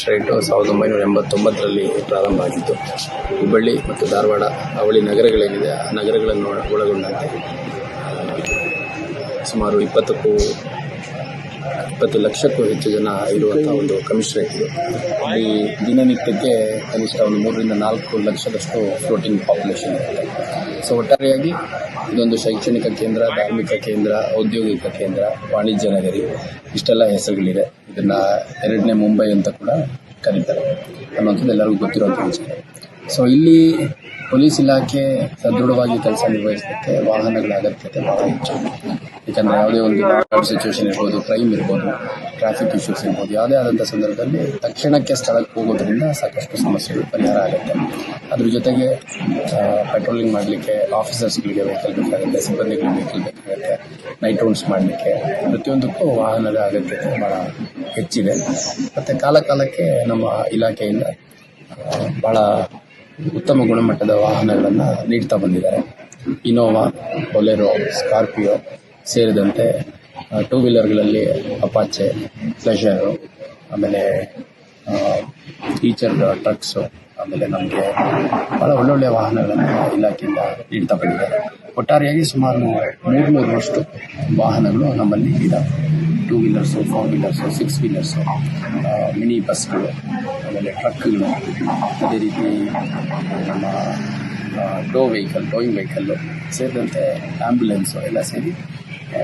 ಕಮಿಷನರೇಟು 1989ರಲ್ಲಿ ಪ್ರಾರಂಭ ಆಗಿತ್ತು. ಹುಬ್ಬಳ್ಳಿ ಮತ್ತು ಧಾರವಾಡ ಅವಳಿ ನಗರಗಳೇನಿದೆ ಆ ನಗರಗಳನ್ನು ಒಳಗೊಂಡಂತೆ ಸುಮಾರು 20 ಲಕ್ಷಕ್ಕೂ ಹೆಚ್ಚು ಜನ ಇರುವಂಥ ಒಂದು ಕಮಿಷನರೇಟ್ ಇದು. ಈ ದಿನನಿತ್ಯಕ್ಕೆ ಕನಿಷ್ಠ ಒಂದು 3 ರಿಂದ 4 ಲಕ್ಷದಷ್ಟು ಫ್ಲೋಟಿಂಗ್ ಪಾಪ್ಯುಲೇಷನ್ ಇರುತ್ತೆ. ಸೊ ಒಟ್ಟಾರೆಯಾಗಿ ಇದೊಂದು ಶೈಕ್ಷಣಿಕ ಕೇಂದ್ರ, ಧಾರ್ಮಿಕ ಕೇಂದ್ರ, ಔದ್ಯೋಗಿಕ ಕೇಂದ್ರ, ವಾಣಿಜ್ಯ ನಗರಿ, ಇಷ್ಟೆಲ್ಲ ಹೆಸರುಗಳಿದೆ. ಇದನ್ನು 2ನೇ ಮುಂಬೈ ಅಂತ ಕೂಡ ಕರೀತಾರೆ ಅನ್ನೋಂಥದ್ದು ಎಲ್ಲರಿಗೂ ಗೊತ್ತಿರುವಂಥ ವಿಚಾರ. ಸೊ ಇಲ್ಲಿ ಪೊಲೀಸ್ ಇಲಾಖೆ ಸದೃಢವಾಗಿ ಕೆಲಸ ನಿರ್ವಹಿಸಲಿಕ್ಕೆ ವಾಹನಗಳ ಅಗತ್ಯತೆ ಬಹಳ ಹೆಚ್ಚು. ಯಾಕಂದರೆ ಯಾವುದೇ ಒಂದು ಸಿಚುವೇಶನ್ ಇರ್ಬೋದು, ಕ್ರೈಮ್ ಇರ್ಬೋದು, ಟ್ರಾಫಿಕ್ ಇಶ್ಯೂಸ್ ಇರ್ಬೋದು, ಯಾವುದೇ ಆದಂಥ ಸಂದರ್ಭದಲ್ಲಿ ತಕ್ಷಣಕ್ಕೆ ಸ್ಥಳಕ್ಕೆ ಹೋಗೋದ್ರಿಂದ ಸಾಕಷ್ಟು ಸಮಸ್ಯೆಗಳು ಪರಿಹಾರ ಆಗುತ್ತೆ. ಅದ್ರ ಜೊತೆಗೆ ಪೆಟ್ರೋಲಿಂಗ್ ಮಾಡಲಿಕ್ಕೆ ಆಫೀಸರ್ಸ್ಗಳಿಗೆ ವೆಹಿಕಲ್ ಬೇಕಾಗುತ್ತೆ, ಸಿಬ್ಬಂದಿಗಳಿಗೆ ವೆಹಿಕಲ್ ಬೇಕಾಗುತ್ತೆ, ನೈಟ್ ರೌಂಡ್ಸ್ ಮಾಡಲಿಕ್ಕೆ ಪ್ರತಿಯೊಂದಕ್ಕೂ ವಾಹನದ ಅಗತ್ಯತೆ ಭಾಳ ಹೆಚ್ಚಿದೆ. ಮತ್ತು ಕಾಲಕ್ಕೆ ನಮ್ಮ ಇಲಾಖೆಯಿಂದ ಭಾಳ ಉತ್ತಮ ಗುಣಮಟ್ಟದ ವಾಹನಗಳನ್ನು ನೀಡ್ತಾ ಬಂದಿದ್ದಾರೆ. ಇನೋವಾ, ಬೊಲೆರೋ, ಸ್ಕಾರ್ಪಿಯೋ ಸೇರಿದಂತೆ 2 ವೀಲರ್ಗಳಲ್ಲಿ ಅಪಾಚೆ, ಪ್ಲೆಷರು, ಆಮೇಲೆ ಈಚರ್ ಟ್ರಕ್ಸು, ಆಮೇಲೆ ನಮಗೆ ಭಾಳ ಒಳ್ಳೊಳ್ಳೆಯ ವಾಹನಗಳನ್ನು ಇಲಾಖೆಯಿಂದ ನೀಡ್ತಾ ಬಂದಿದ್ದಾರೆ. ಒಟ್ಟಾರೆಯಾಗಿ ಸುಮಾರು 300ರಷ್ಟು ವಾಹನಗಳು ನಮ್ಮಲ್ಲಿ ಇದ್ದಾವೆ. 2 ವೀಲರ್ಸು, 4 ವೀಲರ್ಸು, 6 ವೀಲರ್ಸು, ಮಿನಿ ಬಸ್ಗಳು, ಆಮೇಲೆ ಟ್ರಕ್ಗಳು, ಅದೇ ರೀತಿ ನಮ್ಮ ಟೋಯಿಂಗ್ ವೆಹಿಕಲ್ಲು ಸೇರಿದಂತೆ ಆ್ಯಂಬುಲೆನ್ಸು ಎಲ್ಲ ಸೇರಿ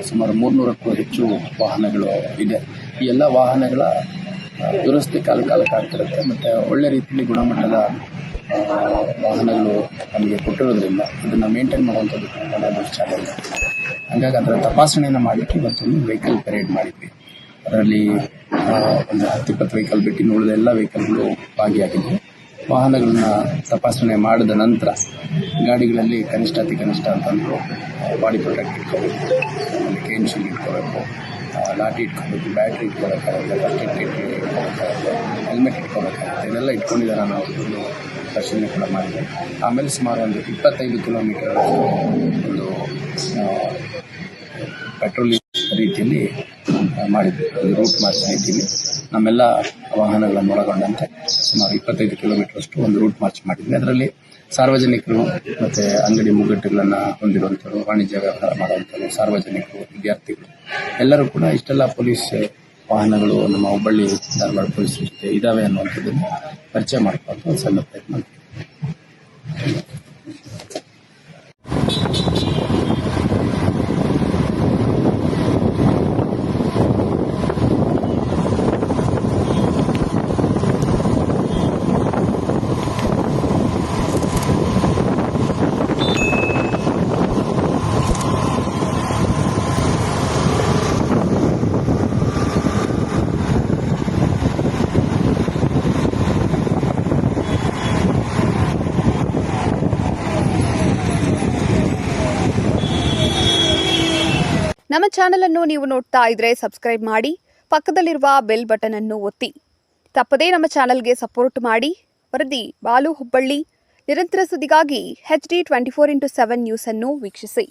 ಸುಮಾರು 300ಕ್ಕೂ ಹೆಚ್ಚು ವಾಹನಗಳು ಇದೆ. ಈ ಎಲ್ಲ ವಾಹನಗಳ ದುರಸ್ತಿ ಕಾಲಕ್ಕೆ ಆಗ್ತಿರುತ್ತೆ. ಮತ್ತು ಒಳ್ಳೆ ರೀತಿಯಲ್ಲಿ ಗುಣಮಟ್ಟದ ವಾಹನಗಳು ನಮಗೆ ಕೊಟ್ಟಿರೋದ್ರಿಂದ ಇದನ್ನು ಮೇಂಟೈನ್ ಮಾಡುವಂಥದ್ದು ಭಾಳ ಚಾಲೆಂಜ್. ಹಾಗಾಗಿ ಅದರ ತಪಾಸಣೆಯನ್ನು ಮಾಡಲಿಕ್ಕೆ ಇವತ್ತೊಂದು ವೆಹಿಕಲ್ ಪೆರೇಡ್ ಮಾಡಿದ್ವಿ. ಅದರಲ್ಲಿ ಒಂದು 10-20 ವೆಹಿಕಲ್ ಬಿಟ್ಟು ಉಳಿದ ಎಲ್ಲ ವೆಹಿಕಲ್ಗಳು ಭಾಗಿಯಾಗಿದ್ವು. ವಾಹನಗಳನ್ನ ತಪಾಸಣೆ ಮಾಡಿದ ನಂತರ ಗಾಡಿಗಳಲ್ಲಿ ಅತಿ ಕನಿಷ್ಠ ಅಂತಂದು ಬಾಡಿ ಪ್ರೊಟೆಕ್ಟ್ ಇಟ್ಕೋಬೇಕು, ಆಮೇಲೆ ಕೇನ್ ಶೀಲ್ಡ್ ಇಟ್ಕೋಬೇಕು, ಲಾಠಿ ಇಟ್ಕೋಬೇಕು, ಬ್ಯಾಟ್ರಿ ಇಟ್ಕೋಬೇಕಾಗುತ್ತೆ, ಫಸ್ಟ್ ಏಡ್ ಕಿಟ್ ಇಟ್ಕೋಬೇಕಾಗುತ್ತೆ, ಹೆಲ್ಮೆಟ್ ಇಟ್ಕೋಬೇಕಾಗುತ್ತೆ. ಇದೆಲ್ಲ ಇಟ್ಕೊಂಡಿದ್ದಾರೆ. ನಾವು ಒಂದು ಪರಿಶೀಲನೆ ಕೂಡ ಮಾಡಿದ್ವಿ. ಆಮೇಲೆ ಸುಮಾರು ಒಂದು 25 ಕಿಲೋಮೀಟರ್ ಒಂದು ಪೆಟ್ರೋಲಿಂಗ್ ರೀತಿಯಲ್ಲಿ ಮಾಡಿದ್ವಿ. ಒಂದು ರೂಟ್ ಮಾರ್ಚ್ ರೀತಿಯಲ್ಲಿ ನಮ್ಮೆಲ್ಲ ವಾಹನಗಳನ್ನು ಒಳಗೊಂಡಂತೆ ಸುಮಾರು 25 ಕಿಲೋಮೀಟರಷ್ಟು ಒಂದು ರೂಟ್ ಮಾರ್ಚ್ ಮಾಡಿದ್ವಿ. ಅದರಲ್ಲಿ ಸಾರ್ವಜನಿಕರು ಮತ್ತು ಅಂಗಡಿ ಮುಗ್ಗಟ್ಟುಗಳನ್ನು ಹೊಂದಿರುವಂಥವ್ರು, ವಾಣಿಜ್ಯ ವ್ಯವಹಾರ ಮಾಡುವಂಥವ್ರು, ಸಾರ್ವಜನಿಕರು, ವಿದ್ಯಾರ್ಥಿಗಳು ಎಲ್ಲರೂ ಕೂಡ ಇಷ್ಟೆಲ್ಲ ಪೊಲೀಸ್ ವಾಹನಗಳು ನಮ್ಮ ಹುಬ್ಬಳ್ಳಿ ಧಾರವಾಡ ಪೊಲೀಸ್ ಜೊತೆ ಇದ್ದಾವೆ ಅನ್ನುವಂಥದ್ದನ್ನು ಪರಿಚಯ ಮಾಡ್ಕೊಂಡು ಒಂದು ಸಣ್ಣ ಪ್ರಯತ್ನ ಮಾಡ್ತೀವಿ. ನಮ್ಮ ಚಾನೆಲ್ ಅನ್ನು ನೀವು ನೋಡ್ತಾ ಇದ್ರೆ ಸಬ್ಸ್ಕ್ರೈಬ್ ಮಾಡಿ, ಪಕ್ಕದಲ್ಲಿರುವ ಬೆಲ್ ಬಟನ್ ಅನ್ನು ಒತ್ತಿ. ತಪ್ಪದೇ ನಮ್ಮ ಚಾನೆಲ್ಗೆ ಸಪೋರ್ಟ್ ಮಾಡಿ. ವರದಿ ಬಾಲು ಹುಬ್ಬಳ್ಳಿ. ನಿರಂತರ ಸುದ್ದಿಗಾಗಿ HD 24x7 ನ್ಯೂಸ್ ಅನ್ನು ವೀಕ್ಷಿಸಿ.